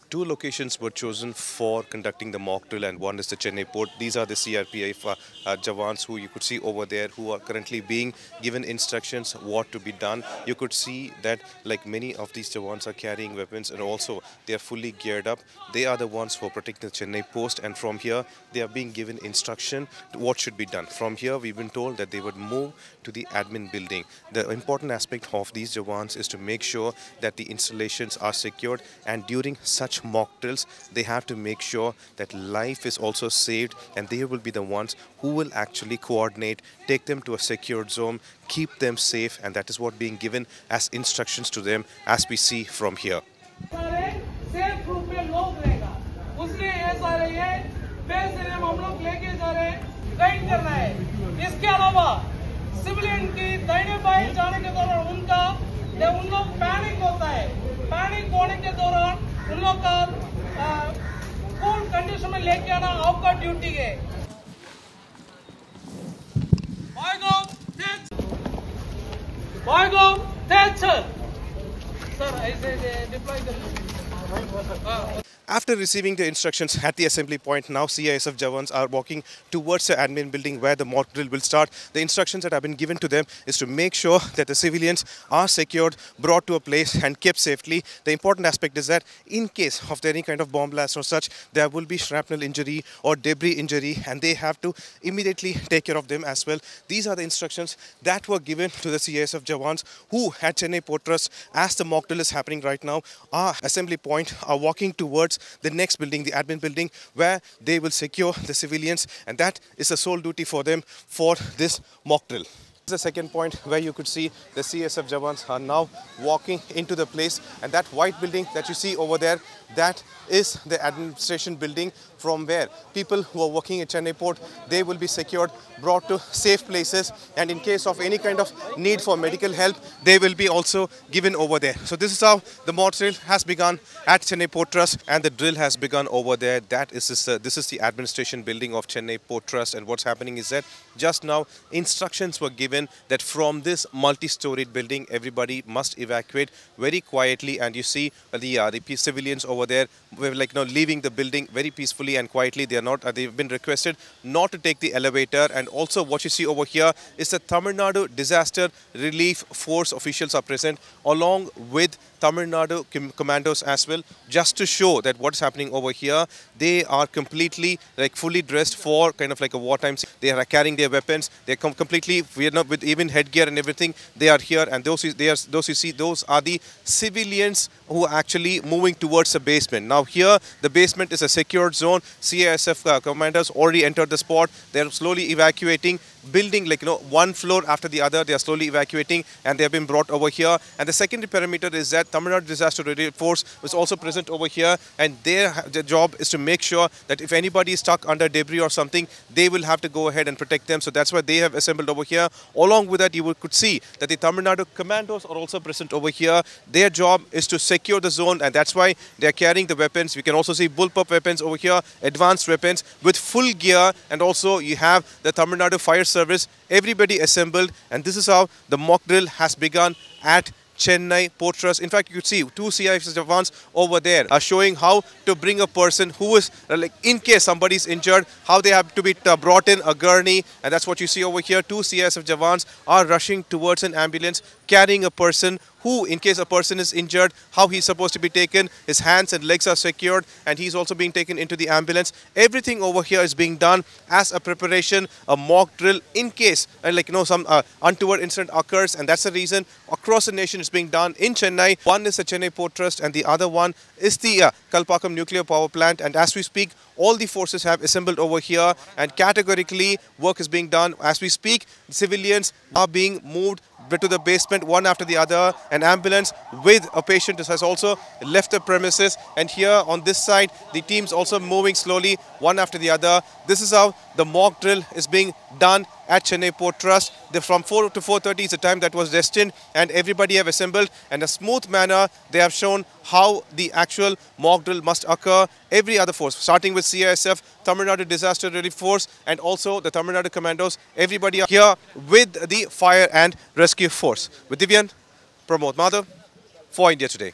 Two locations were chosen for conducting the mock drill, and one is the Chennai port. These are the CRPF Jawans who you could see over there, who are currently being given instructions what to be done. You could see that like many of these Jawans are carrying weapons, and also they are fully geared up. They are the ones who are protecting the Chennai post, and from here they are being given instruction to what should be done. From here we've been told that they would move to the admin building. The important aspect of these Jawans is to make sure that the installations are secured, and during such mock drills they have to make sure that life is also saved, and they will be the ones who will actually coordinate, take them to a secured zone, keep them safe, and that is what being given as instructions to them as we see from here. Civilian की दाहिने बाएं जाने के दौरान उन लोग panic होता है। पैनिक होने के दौरान उन लोग का कूल कंडीशन में लेके आना आपका ड्यूटी है। सर ऐसे डिप्लॉय कर। After receiving the instructions at the assembly point, now CISF Jawans are walking towards the admin building where the mock drill will start. The instructions that have been given to them is to make sure that the civilians are secured, brought to a place and kept safely. The important aspect is that in case of any kind of bomb blast or such, there will be shrapnel injury or debris injury, and they have to immediately take care of them as well. These are the instructions that were given to the CISF Jawans who at Chennai Port Trust, as the mock drill is happening right now, our assembly point are walking towards the next building, the admin building, where they will secure the civilians, and that is the sole duty for them for this mock drill. This is the second point where you could see the CSF Jawans are now walking into the place, and that white building that you see over there, that is the administration building from where people who are working at Chennai Port, they will be secured, brought to safe places, and in case of any kind of need for medical help, they will be also given over there. So this is how the mock drill has begun at Chennai Port Trust, and the drill has begun over there. That is this is the administration building of Chennai Port Trust, and what's happening is that just now instructions were given that from this multi-storied building everybody must evacuate very quietly, and you see the civilians over there were like now leaving the building very peacefully and quietly. They are not they've been requested not to take the elevator. And also what you see over here is the Tamil Nadu Disaster Relief Force officials are present along with Tamil Nadu commandos as well, just to show that what's happening over here. They are completely like fully dressed for kind of like a wartime. They are carrying their weapons. They're completely with even headgear and everything. They are here, and those you see, those are the civilians who are actually moving towards the basement. Now here the basement is a secured zone. CISF commanders already entered the spot. They are slowly evacuating, building like one floor after the other. They are slowly evacuating, and they have been brought over here. And the secondary parameter is that Tamil Nadu Disaster Relief Force was also present over here, and their job is to make sure that if anybody is stuck under debris or something, they will have to go ahead and protect them. So that's why they have assembled over here. Along with that, you could see that the Tamil Nadu commandos are also present over here. Their job is to secure the zone, and that's why they are carrying the weapons. We can also see bullpup weapons over here, advanced weapons with full gear, and also you have the Tamil Nadu Fire Service. Everybody assembled, and this is how the mock drill has begun at Chennai Port Trust. In fact, you could see two CISF Jawans over there are showing how to bring a person who is like in case somebody is injured, how they have to be brought in a gurney, and that's what you see over here. Two CISF Jawans are rushing towards an ambulance, carrying a person who, in case a person is injured, how he's supposed to be taken. His hands and legs are secured, and he's also being taken into the ambulance. Everything over here is being done as a preparation, a mock drill, in case some untoward incident occurs, and that's the reason across the nation it's being done in Chennai. One is the Chennai Port Trust, and the other one is the Kalpakkam Nuclear Power Plant. And as we speak, all the forces have assembled over here, and categorically work is being done. As we speak, civilians are being moved to the basement one after the other. An ambulance with a patient has also left the premises, and here on this side the teams also moving slowly one after the other. This is how the mock drill is being done at Chennai Port Trust. From 4 to 4:30 is the time that was destined, and everybody have assembled in a smooth manner. They have shown how the actual mock drill must occur. Every other force, starting with CISF, Tamil Nadu Disaster Relief Force, and also the Tamil Nadu Commandos, everybody are here with the Fire and Rescue Force. With Divyan, Pramod Madhav for India Today.